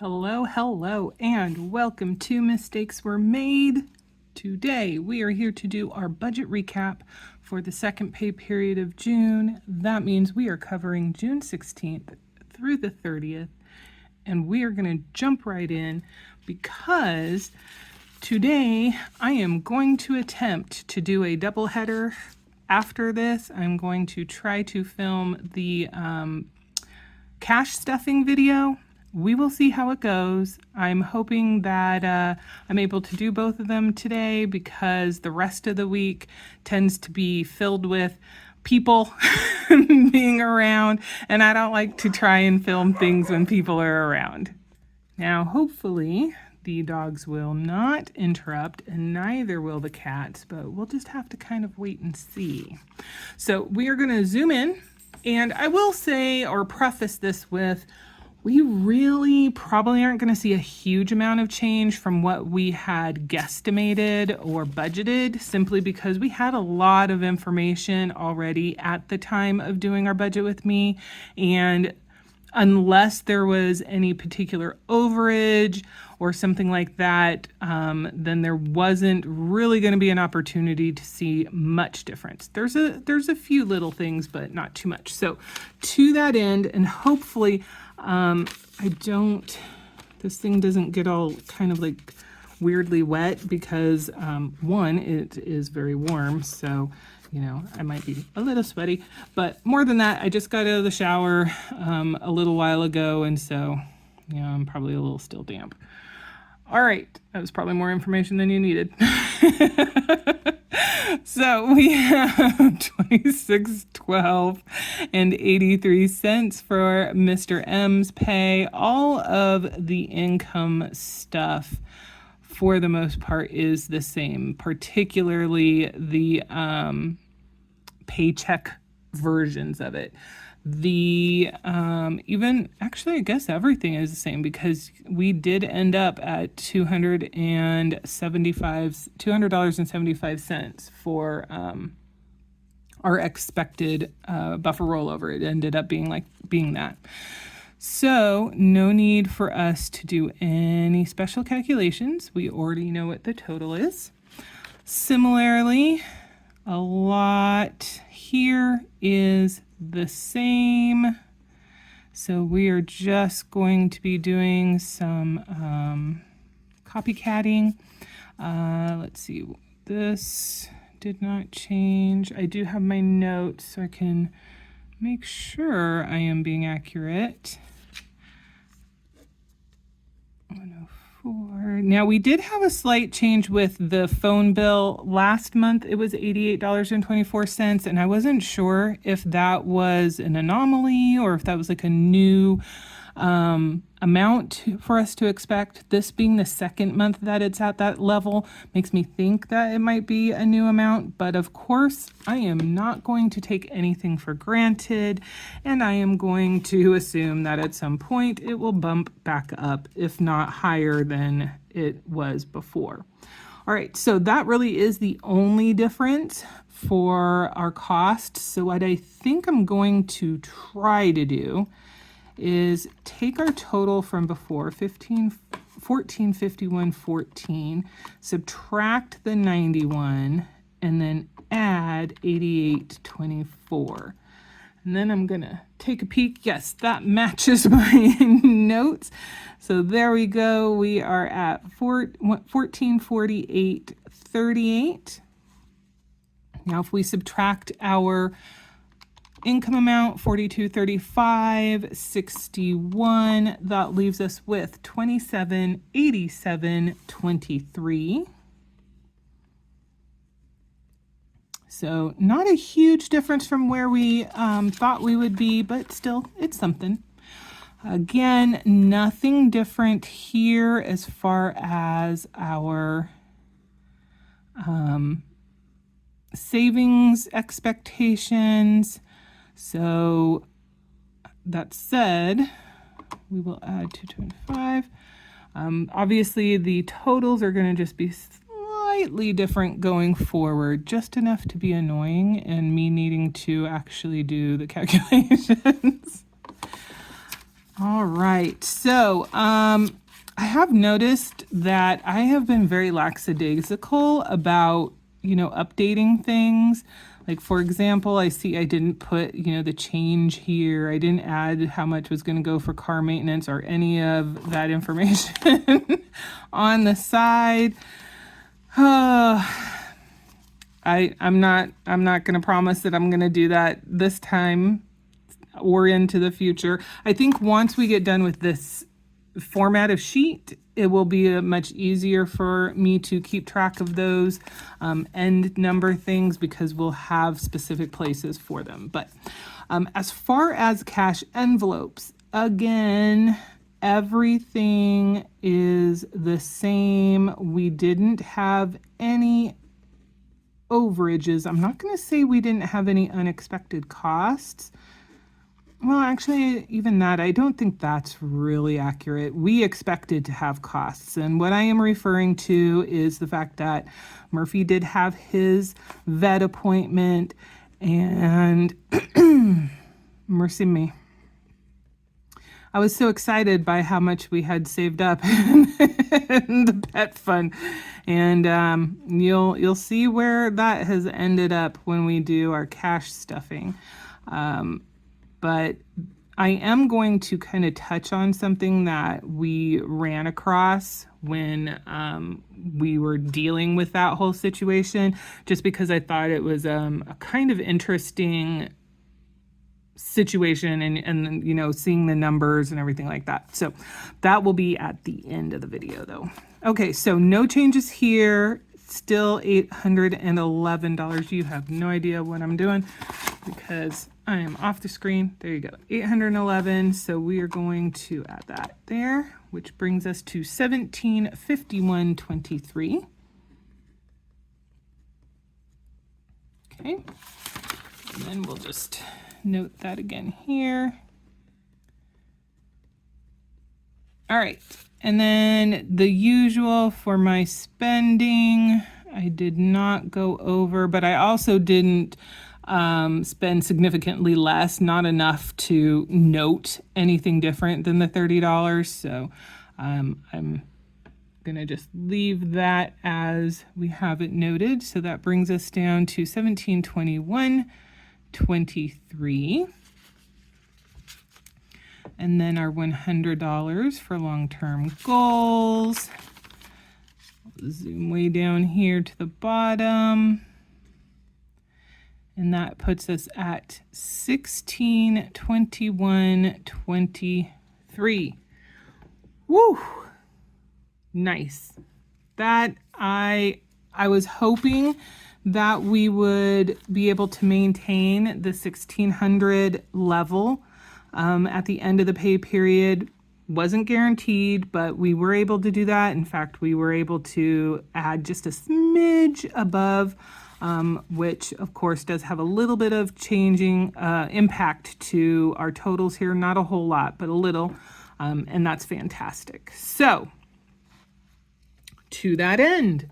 Hello, hello, and welcome to Mistakes Were Made. Today, we are here to do our budget recap for the second pay period of June. That means we are covering June 16th through the 30th, and we are going to jump right in because today I am going to attempt to do a double header. After this, I'm going to try to film the cash stuffing video. We will see how it goes. I'm hoping that I'm able to do both of them today because the rest of the week tends to be filled with people being around, and I don't like to try and film things when people are around. Now, hopefully, the dogs will not interrupt, and neither will the cats, but we'll just have to kind of wait and see. So we are going to zoom in, and I will say or preface this with, we really probably aren't going to see a huge amount of change from what we had guesstimated or budgeted, simply because we had a lot of information already at the time of doing our budget with me. And unless there was any particular overage or something like that, then there wasn't really going to be an opportunity to see much difference. There's a few little things, but not too much. So to that end, and hopefully this thing doesn't get all kind of like weirdly wet because one, it is very warm, so I might be a little sweaty, but more than that, I just got out of the shower a little while ago, and so I'm probably a little still damp. All right, that was probably more information than you needed. So we have $26.12 and 83 cents for Mr. M's pay. All of the income stuff, for the most part, is the same, particularly the paycheck versions of it. The even actually, I guess everything is the same because we did end up at $200.75 for our expected buffer rollover. It ended up being that. So no need for us to do any special calculations. We already know what the total is. Similarly, a lot here is the same. So we are just going to be doing some copycatting. Let's see, this did not change. I do have my notes so I can make sure I am being accurate. 104. Now, we did have a slight change with the phone bill. Last month, it was $88.24, and I wasn't sure if that was an anomaly or if that was like a new amount for us to expect. This being the second month that it's at that level makes me think that it might be a new amount, but of course I am not going to take anything for granted, and I am going to assume that at some point it will bump back up, if not higher than it was before. All right, so that really is the only difference for our cost. So what I think I'm going to try to do is take our total from before, 1451.14, subtract the 91, and then add 88.24. And then I'm gonna take a peek. Yes, that matches my notes. So there we go. We are at 1448.38. Now if we subtract our income amount, 4235.61, that leaves us with 2787.23. So not a huge difference from where we thought we would be, but still, it's something. Again, nothing different here as far as our savings expectations. So that said, we will add 225. Obviously, the totals are going to just be slightly different going forward, just enough to be annoying and me needing to actually do the calculations. All right. So, I have noticed that I have been very lackadaisical about, updating things. Like, for example, I see I didn't put, the change here. I didn't add how much was going to go for car maintenance or any of that information on the side. I'm not going to promise that I'm going to do that this time or into the future. I think once we get done with this format of sheet, it will be much easier for me to keep track of those end number things because we'll have specific places for them. But as far as cash envelopes, again, everything is the same. We didn't have any overages. I'm not going to say we didn't have any unexpected costs. Well, actually, even that, I don't think that's really accurate. We expected to have costs. And what I am referring to is the fact that Murphy did have his vet appointment and mercy me. I was so excited by how much we had saved up in the pet fund. And you'll see where that has ended up when we do our cash stuffing. But I am going to kind of touch on something that we ran across when we were dealing with that whole situation, just because I thought it was a kind of interesting situation and seeing the numbers and everything like that. So that will be at the end of the video though. Okay, so no changes here. Still $811. You have no idea what I'm doing because I am off the screen. There you go, 811. So we are going to add that there, which brings us to 1751.23. Okay, and then we'll just note that again here. All right, and then the usual for my spending, I did not go over, but I also didn't spend significantly less, not enough to note anything different than the $30. So I'm gonna just leave that as we have it noted. So that brings us down to 1721.23. And then our $100 for long-term goals. Zoom way down here to the bottom. And that puts us at 1621.23. Woo! Nice. That I was hoping that we would be able to maintain the 1600 level at the end of the pay period. Wasn't guaranteed, but we were able to do that. In fact, we were able to add just a smidge above, which of course does have a little bit of changing impact to our totals here. Not a whole lot, but a little, and that's fantastic. So to that end,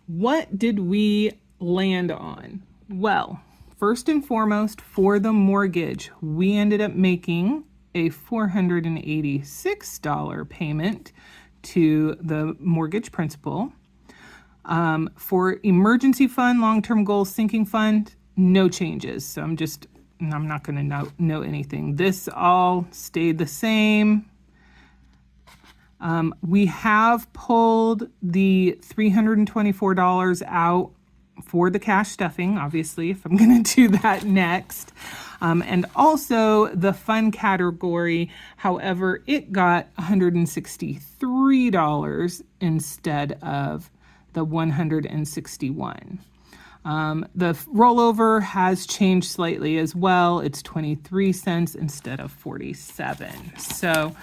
what did we land on? Well, first and foremost, for the mortgage, we ended up making a $486 payment to the mortgage principal. For emergency fund, long-term goals, sinking fund, no changes. So I'm not going to note anything. This all stayed the same. We have pulled the $324 out for the cash stuffing, obviously, if I'm going to do that next. And also the fund category, however, it got $163 instead of the $161. The rollover has changed slightly as well. It's 23 cents instead of 47. So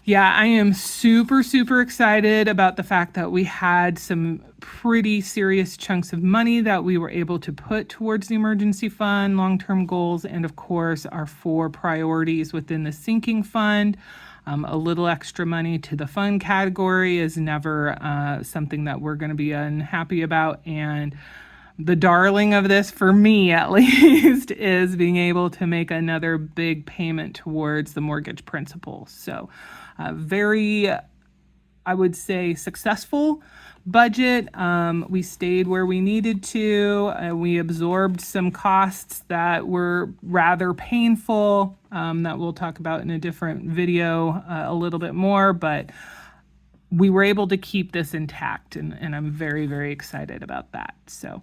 yeah, I am super, super excited about the fact that we had some pretty serious chunks of money that we were able to put towards the emergency fund, long-term goals, and of course our 4 priorities within the sinking fund. A little extra money to the fund category is never something that we're going to be unhappy about. And the darling of this, for me at least, is being able to make another big payment towards the mortgage principal. So very, I would say, successful budget. We stayed where we needed to. We absorbed some costs that were rather painful, that we'll talk about in a different video a little bit more, but we were able to keep this intact, and I'm very, very excited about that. So,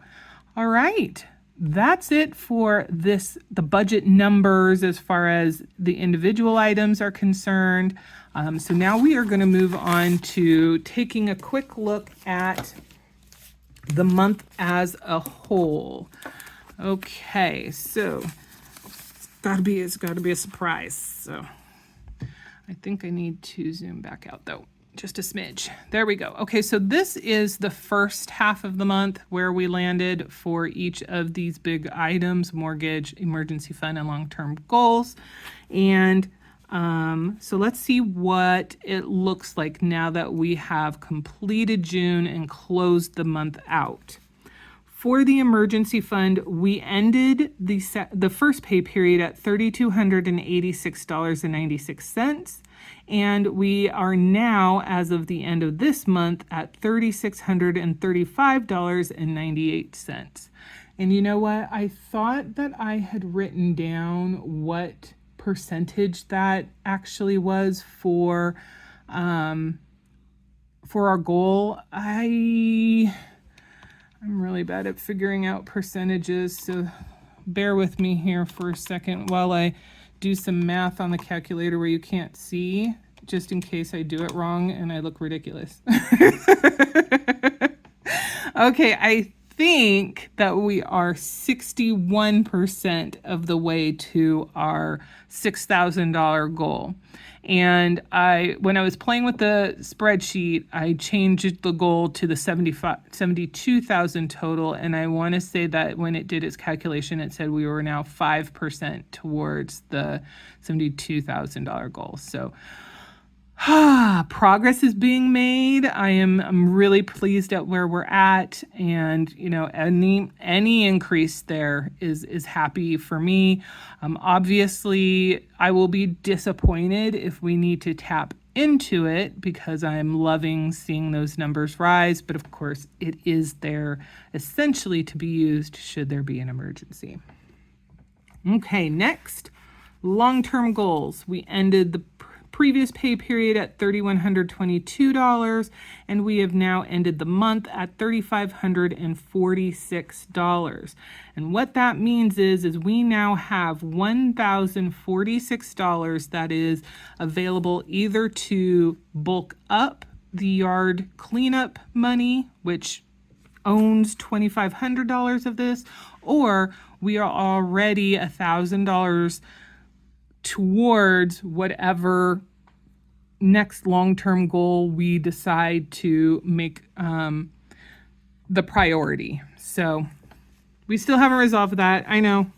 all right, that's it for the budget numbers as far as the individual items are concerned. So now we are going to move on to taking a quick look at the month as a whole. Okay, so it's got to be a surprise. So I think I need to zoom back out though. Just a smidge. There we go. Okay, so this is the first half of the month where we landed for each of these big items: mortgage, emergency fund, and long-term goals. And so let's see what it looks like now that we have completed June and closed the month out. For the emergency fund, we ended the first pay period at $3,286.96. And we are now, as of the end of this month, at $3,635.98. And you know what? I thought that I had written down what percentage that actually was for our goal. I'm really bad at figuring out percentages, so bear with me here for a second while I do some math on the calculator where you can't see, just in case I do it wrong and I look ridiculous. Okay, I think that we are 61% of the way to our $6,000 goal. And when I was playing with the spreadsheet, I changed the goal to the 72,000 total. And I want to say that when it did its calculation, it said we were now 5% towards the $72,000 goal. So progress is being made. I'm really pleased at where we're at, and any increase there is happy for me. Obviously, I will be disappointed if we need to tap into it, because I'm loving seeing those numbers rise. But of course, it is there essentially to be used should there be an emergency. Okay, next, long-term goals. We ended the previous pay period at $3,122, and we have now ended the month at $3,546. And what that means is we now have $1,046 that is available either to bulk up the yard cleanup money, which owns $2,500 of this, or we are already $1,000 towards whatever next long-term goal we decide to make the priority. So we still haven't resolved that. I know.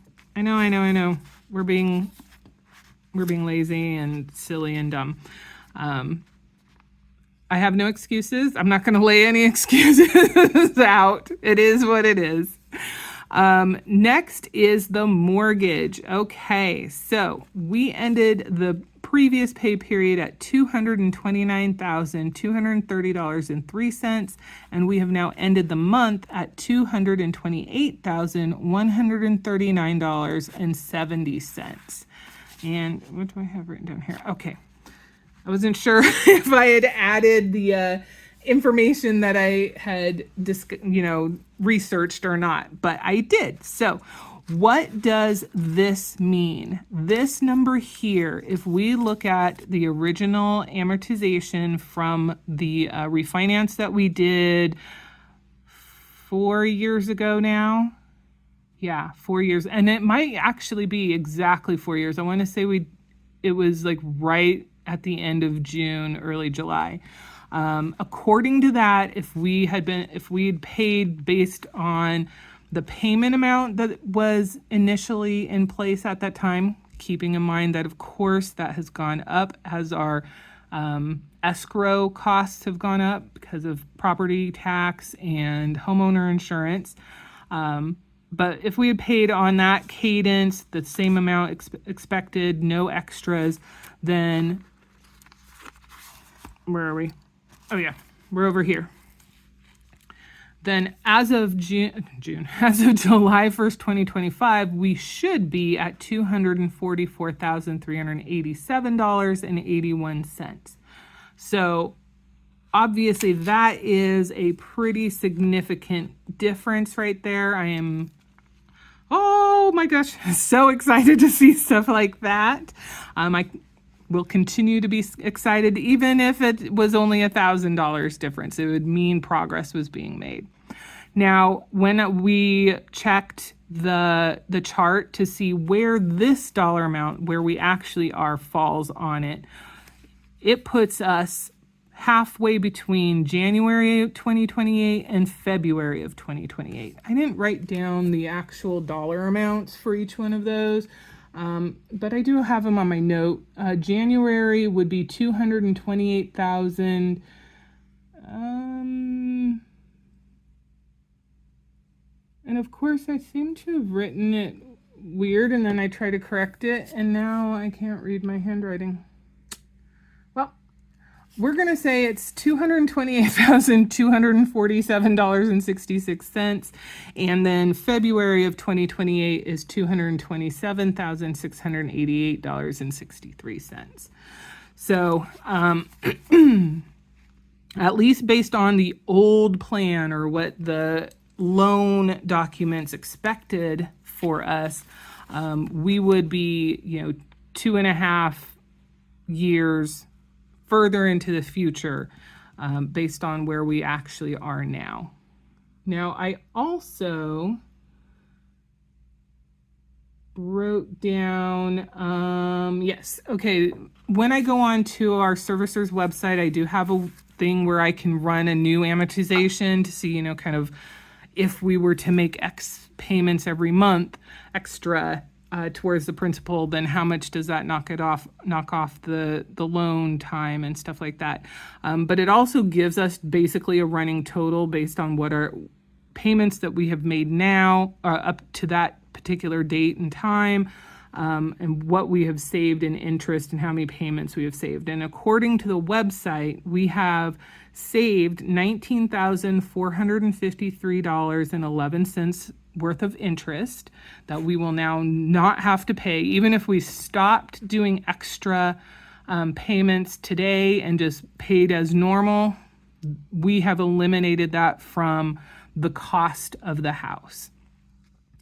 We're being lazy and silly and dumb. I have no excuses. I'm not going to lay any excuses out. It is what it is. Next is the mortgage. Okay, so we ended the previous pay period at $229,230.03, and we have now ended the month at $228,139.70. And what do I have written down here? Okay, I wasn't sure if I had added the information that I had researched or not, but I did. So what does this mean? This number here, if we look at the original amortization from the refinance that we did 4 years ago now. Yeah, 4 years. And it might actually be exactly 4 years. I want to say it was like right at the end of June, early July. According to that, if we had paid based on the payment amount that was initially in place at that time, keeping in mind that, of course, that has gone up as our escrow costs have gone up because of property tax and homeowner insurance. But if we had paid on that cadence, the same amount expected, no extras, then where are we? Oh yeah, we're over here. Then as of as of July 1st, 2025, we should be at $244,387.81. So obviously that is a pretty significant difference right there. I am, oh my gosh, so excited to see stuff like that. I will continue to be excited, even if it was only $1,000 difference. It would mean progress was being made. Now, when we checked the chart to see where this dollar amount, where we actually are, falls on it, it puts us halfway between January of 2028 and February of 2028. I didn't write down the actual dollar amounts for each one of those, but I do have them on my note. January would be 228,000. And of course, I seem to have written it weird, and then I try to correct it, and now I can't read my handwriting. Well, we're going to say it's $228,247.66, and then February of 2028 is $227,688.63. So, at least based on the old plan, or what the loan documents expected for us, we would be, 2.5 years further into the future, based on where we actually are now. Now, I also wrote down, yes, okay, when I go on to our servicer's website, I do have a thing where I can run a new amortization to see, kind of if we were to make X payments every month extra towards the principal, then how much does that knock off the loan time and stuff like that. But it also gives us basically a running total based on what our payments that we have made now up to that particular date and time, and what we have saved in interest and how many payments we have saved. And according to the website, we have saved $19,453.11 worth of interest that we will now not have to pay. Even if we stopped doing extra payments today and just paid as normal, we have eliminated that from the cost of the house.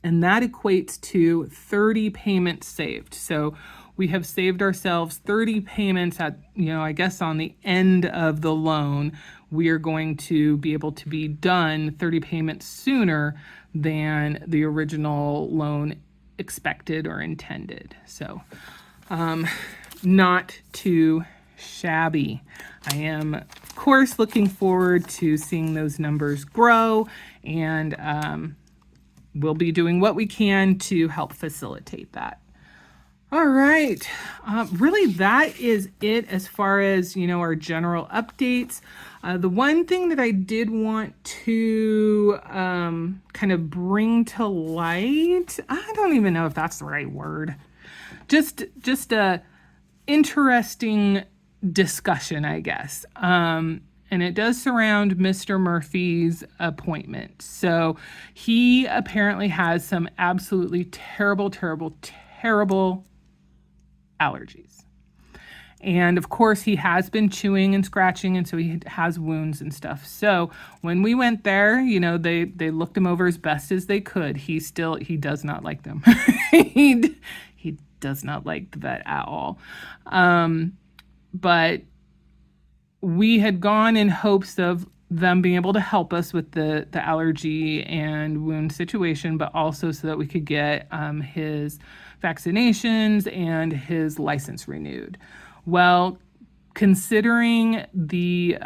And that equates to 30 payments saved. So we have saved ourselves 30 payments at, I guess on the end of the loan, we are going to be able to be done 30 payments sooner than the original loan expected or intended. So not too shabby. I am, of course, looking forward to seeing those numbers grow, and we'll be doing what we can to help facilitate that. All right. Really, that is it as far as, our general updates. The one thing that I did want to kind of bring to light, I don't even know if that's the right word, just a interesting discussion, I guess. And it does surround Mr. Murphy's appointment. So he apparently has some absolutely terrible allergies. And of course, he has been chewing and scratching, and so he has wounds and stuff. So when we went there, they looked him over as best as they could. He does not like them. he does not like the vet at all. But we had gone in hopes of them being able to help us with the allergy and wound situation, but also so that we could get his vaccinations and his license renewed. Well, considering the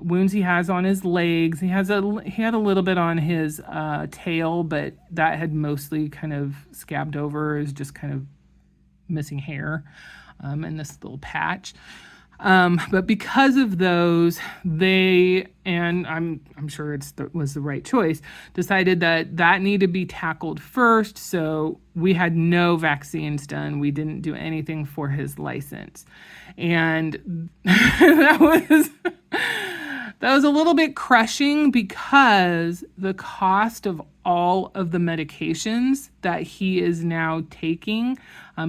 wounds he has on his legs, he had a little bit on his tail, but that had mostly kind of scabbed over, is just kind of missing hair in this little patch. But because of those, they, and I'm sure was the right choice, decided that needed to be tackled first. So we had no vaccines done. We didn't do anything for his license. And that was a little bit crushing because the cost of all of the medications that he is now taking,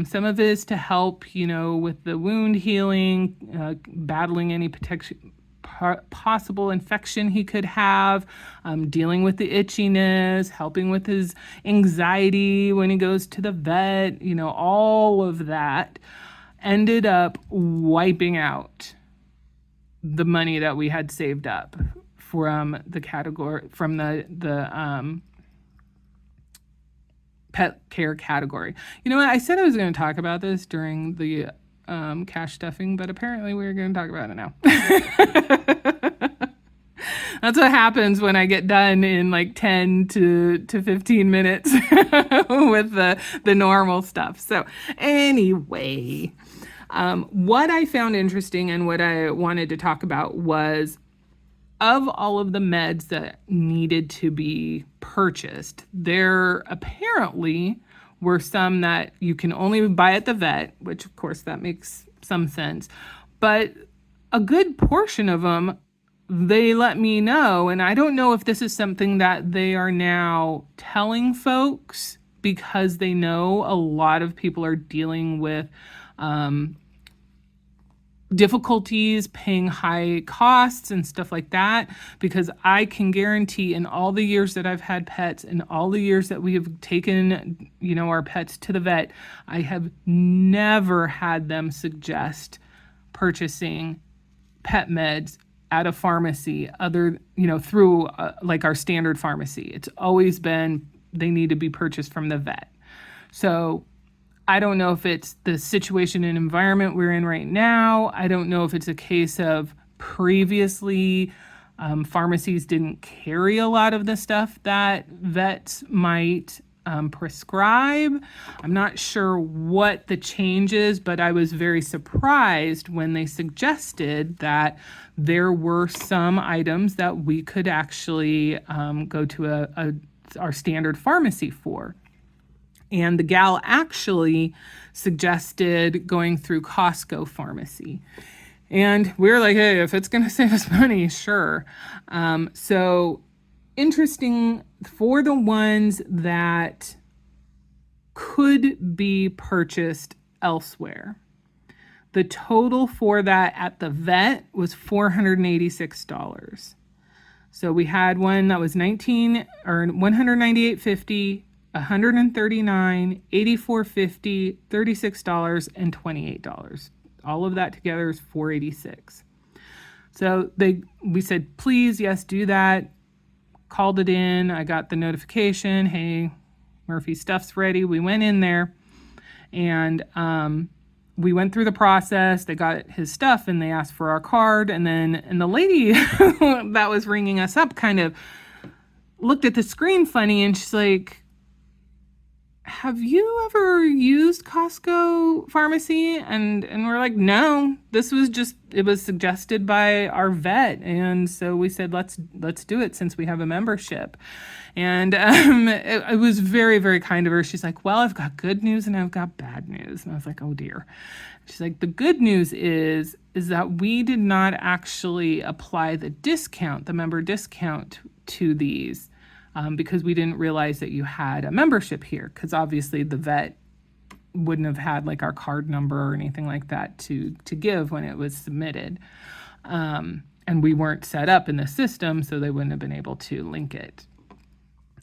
some of it is to help, with the wound healing, battling any possible infection he could have, dealing with the itchiness, helping with his anxiety when he goes to the vet, all of that ended up wiping out the money that we had saved up from the category, from the pet care category. You know what? I said I was going to talk about this during the cash stuffing, but apparently we're going to talk about it now. That's what happens when I get done in like 10 to 15 minutes with the normal stuff. So anyway, what I found interesting and what I wanted to talk about was, of all of the meds that needed to be purchased, there apparently were some that you can only buy at the vet, which of course that makes some sense. But a good portion of them, they let me know, and I don't know if this is something that they are now telling folks because they know a lot of people are dealing with difficulties paying high costs and stuff like that, because I can guarantee in all the years that I've had pets and all the years that we have taken, our pets to the vet, I have never had them suggest purchasing pet meds at a pharmacy through like our standard pharmacy. It's always been they need to be purchased from the vet. So I don't know if it's the situation and environment we're in right now. I don't know if it's a case of previously pharmacies didn't carry a lot of the stuff that vets might prescribe. I'm not sure what the change is, but I was very surprised when they suggested that there were some items that we could actually go to our standard pharmacy for. And the gal actually suggested going through Costco pharmacy. And we were like, hey, if it's going to save us money, sure. So interesting for the ones that could be purchased elsewhere. The total for that at the vet was $486. So we had one that was $198.50, $139, $84.50, $36, and $28. All of that together is $486. So we said, please, yes, do that. Called it in. I got the notification, hey, Murphy's stuff's ready. We went in there and we went through the process. They got his stuff and they asked for our card. And the lady that was ringing us up kind of looked at the screen funny and she's like, have you ever used Costco pharmacy? And we're like, no, it was suggested by our vet. And so we said, let's do it since we have a membership. And it was very, very kind of her. She's like, well, I've got good news and I've got bad news. And I was like, oh dear. She's like, the good news is that we did not actually apply the member discount to these. Because we didn't realize that you had a membership here, because obviously the vet wouldn't have had like our card number or anything like that to give when it was submitted. And we weren't set up in the system, so they wouldn't have been able to link it.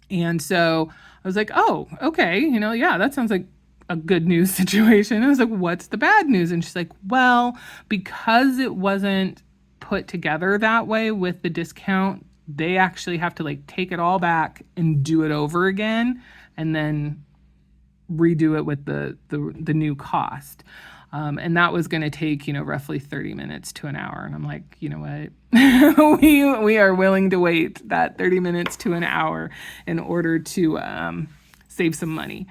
And so I was like, oh, okay, yeah, that sounds like a good news situation. I was like, what's the bad news? And she's like, well, because it wasn't put together that way with the discount, they actually have to like take it all back and do it over again and then redo it with the new cost. And that was going to take, roughly 30 minutes to an hour. And I'm like, you know what? we are willing to wait that 30 minutes to an hour in order to save some money.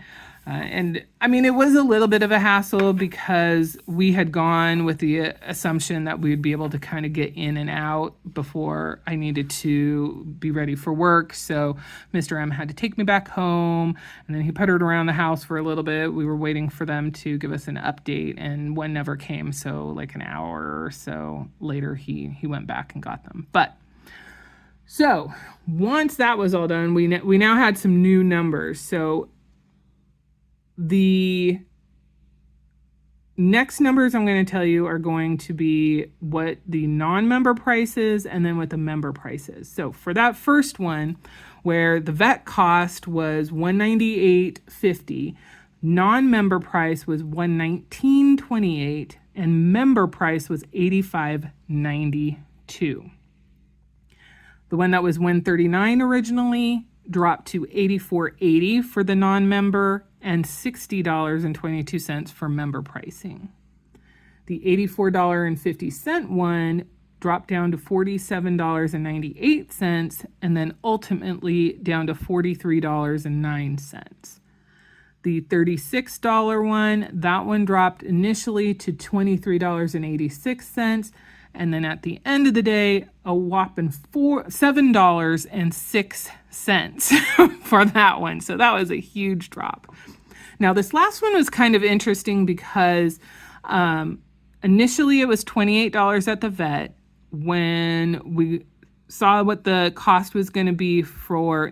And I mean, it was a little bit of a hassle because we had gone with the assumption that we would be able to kind of get in and out before I needed to be ready for work. So Mr. M had to take me back home, and then he puttered around the house for a little bit. We were waiting for them to give us an update, and one never came. So like an hour or so later, he went back and got them. But so once that was all done, we now had some new numbers. So the next numbers I'm going to tell you are going to be what the non-member price is and then what the member price is. So for that first one, where the vet cost was $198.50, non-member price was $119.28, and member price was $85.92. The one that was $139 originally dropped to $84.80 for the non-member and $60.22 for member pricing. The $84.50 one dropped down to $47.98 and then ultimately down to $43.09. The $36 one, that one dropped initially to $23.86, and then at the end of the day, a whopping $7.06 for that one. So that was a huge drop. Now, this last one was kind of interesting because initially it was $28 at the vet. When we saw what the cost was going to be for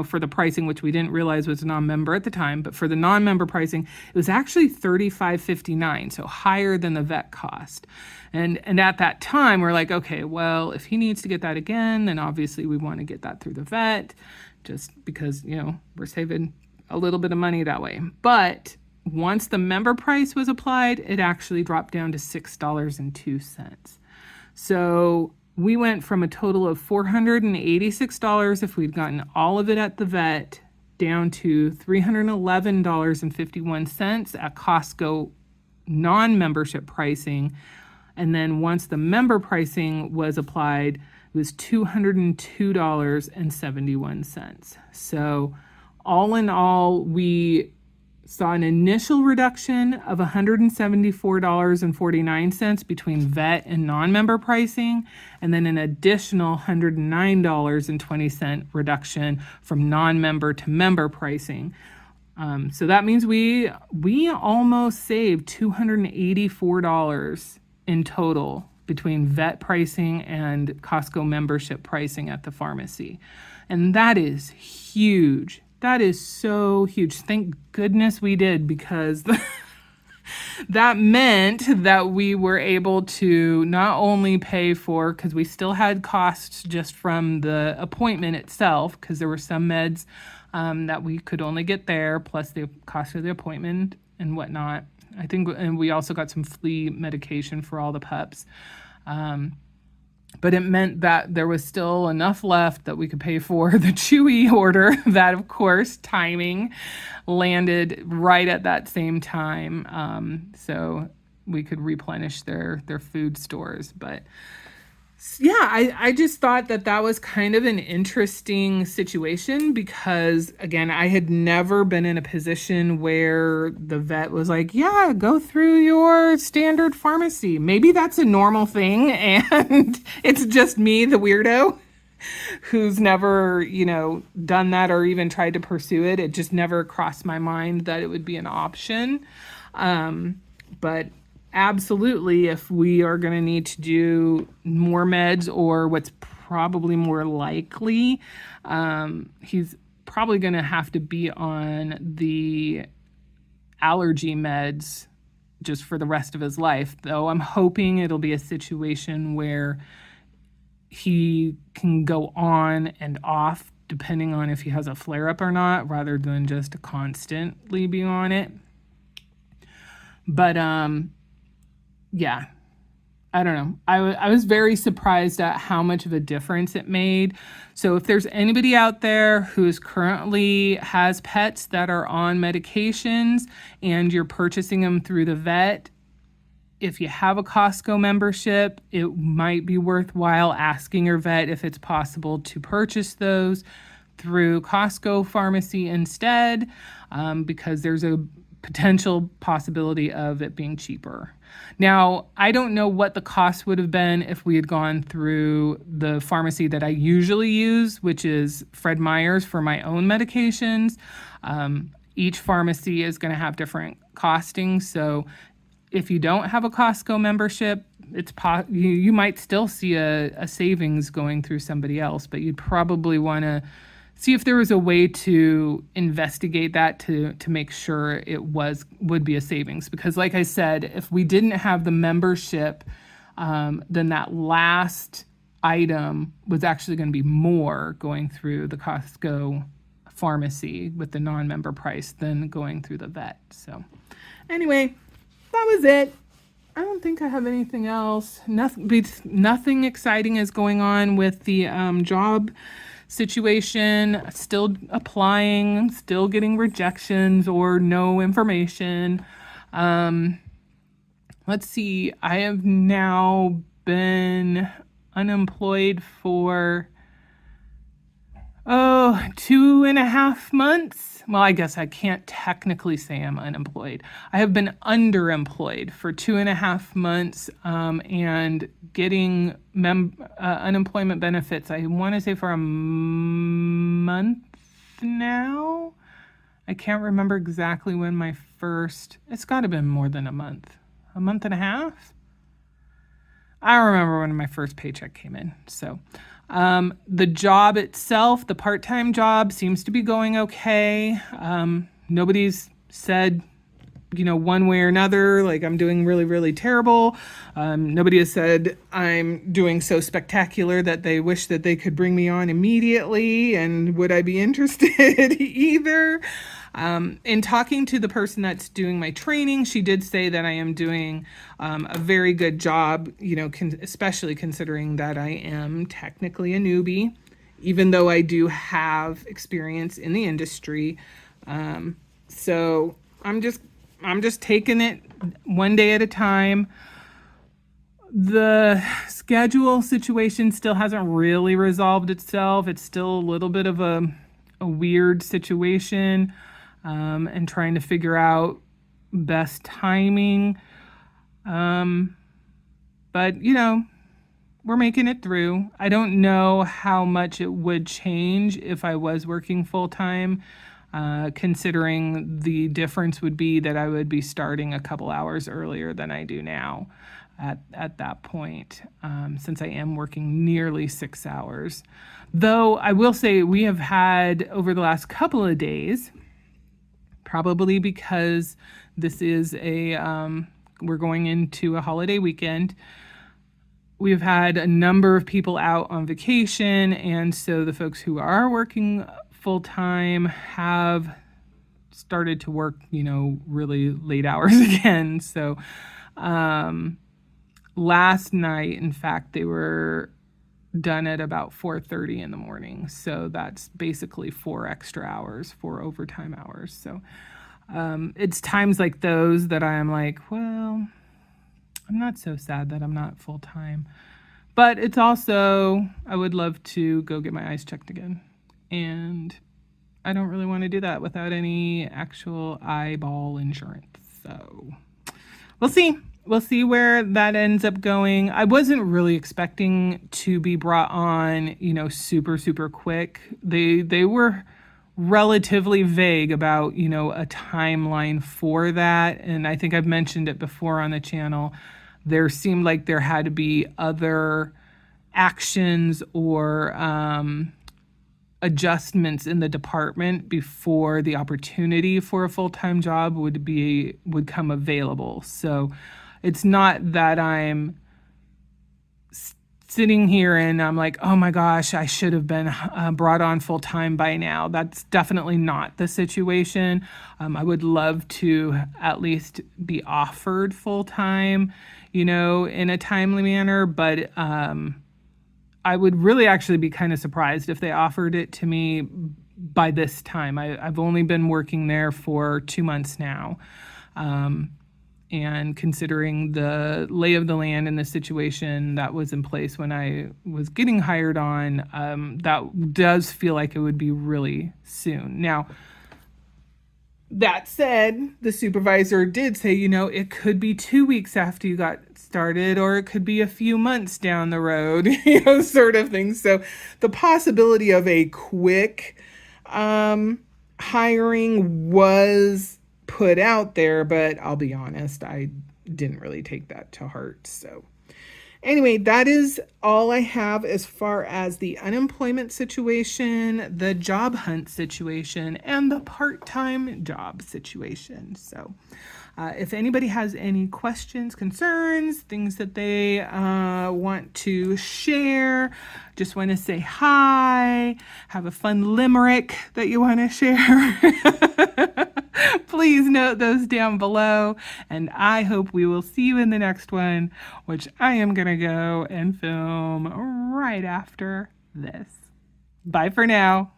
for the pricing, which we didn't realize was non-member at the time, but for the non-member pricing, it was actually $35.59, so higher than the vet cost. And at that time, we're like, okay, well, if he needs to get that again, then obviously we want to get that through the vet, just because, we're saving a little bit of money that way. But once the member price was applied, it actually dropped down to $6.02. So we went from a total of $486 if we'd gotten all of it at the vet down to $311.51 at Costco non-membership pricing. And then once the member pricing was applied, it was $202.71. So all in all, we saw an initial reduction of $174.49 between vet and non-member pricing, and then an additional $109.20 reduction from non-member to member pricing. So that means we almost saved $284 in total between vet pricing and Costco membership pricing at the pharmacy. And that is huge. That is so huge. Thank goodness we did, because that meant that we were able to not only pay for, because we still had costs just from the appointment itself, because there were some meds that we could only get there, plus the cost of the appointment and whatnot. I think, and we also got some flea medication for all the pups. But it meant that there was still enough left that we could pay for the Chewy order that, of course, timing landed right at that same time. So we could replenish their food stores. But yeah, I just thought that was kind of an interesting situation because, again, I had never been in a position where the vet was like, yeah, go through your standard pharmacy. Maybe that's a normal thing, and it's just me, the weirdo, who's never, done that or even tried to pursue it. It just never crossed my mind that it would be an option. But absolutely, if we are going to need to do more meds, or what's probably more likely, he's probably going to have to be on the allergy meds just for the rest of his life. Though I'm hoping it'll be a situation where he can go on and off depending on if he has a flare-up or not, rather than just constantly be on it. But yeah, I don't know. I was very surprised at how much of a difference it made. So if there's anybody out there who's currently has pets that are on medications and you're purchasing them through the vet, if you have a Costco membership, it might be worthwhile asking your vet if it's possible to purchase those, through Costco pharmacy instead, because there's a potential possibility of it being cheaper. Now, I don't know what the cost would have been if we had gone through the pharmacy that I usually use, which is Fred Meyer's for my own medications. Each pharmacy is going to have different costings. So if you don't have a Costco membership, you might still see a savings going through somebody else, but you'd probably want to see if there was a way to investigate that to make sure it would be a savings. Because like I said, if we didn't have the membership, then that last item was actually going to be more going through the Costco pharmacy with the non-member price than going through the vet. So anyway, that was it. I don't think I have anything else. Nothing exciting is going on with the job situation. Still applying, still getting rejections or no information. Let's see. I have now been unemployed for 2.5 months. Well, I guess I can't technically say I'm unemployed. I have been underemployed for 2.5 months, and getting unemployment benefits, I want to say for a month now. I can't remember exactly when it's got to have been more than a month and a half. I don't remember when my first paycheck came in. So the job itself, the part-time job, seems to be going okay. Nobody's said, one way or another, like I'm doing really, really terrible. Nobody has said I'm doing so spectacular that they wish that they could bring me on immediately, and would I be interested either. In talking to the person that's doing my training, she did say that I am doing a very good job, especially considering that I am technically a newbie, even though I do have experience in the industry. So I'm just taking it one day at a time. The schedule situation still hasn't really resolved itself. It's still a little bit of a weird situation. And trying to figure out best timing. But, we're making it through. I don't know how much it would change if I was working full-time, considering the difference would be that I would be starting a couple hours earlier than I do now at that point, since I am working nearly 6 hours. Though I will say we have had, over the last couple of days, probably because this is we're going into a holiday weekend, we've had a number of people out on vacation, and so the folks who are working full-time have started to work, really late hours again. So last night, in fact, they were done at about 4:30 in the morning. So that's basically 4 overtime hours. So it's times like those that I am like, well, I'm not so sad that I'm not full time. But it's also, I would love to go get my eyes checked again. And I don't really want to do that without any actual eyeball insurance. So we'll see. We'll see where that ends up going. I wasn't really expecting to be brought on, super, super quick. They were relatively vague about, a timeline for that. And I think I've mentioned it before on the channel. There seemed like there had to be other actions or adjustments in the department before the opportunity for a full-time job would come available. So it's not that I'm sitting here and I'm like, oh my gosh, I should have been brought on full time by now. That's definitely not the situation. I would love to at least be offered full time, in a timely manner. But I would really actually be kind of surprised if they offered it to me by this time. I've only been working there for 2 months now. And considering the lay of the land and the situation that was in place when I was getting hired on, that does feel like it would be really soon. Now, that said, the supervisor did say, it could be 2 weeks after you got started, or it could be a few months down the road, sort of thing. So the possibility of a quick hiring was put out there, but I'll be honest, I didn't really take that to heart. So anyway, that is all I have as far as the unemployment situation, the job hunt situation, and the part-time job situation. So if anybody has any questions, concerns, things that they want to share, just want to say hi, have a fun limerick that you want to share, please note those down below. And I hope we will see you in the next one, which I am going to go and film right after this. Bye for now.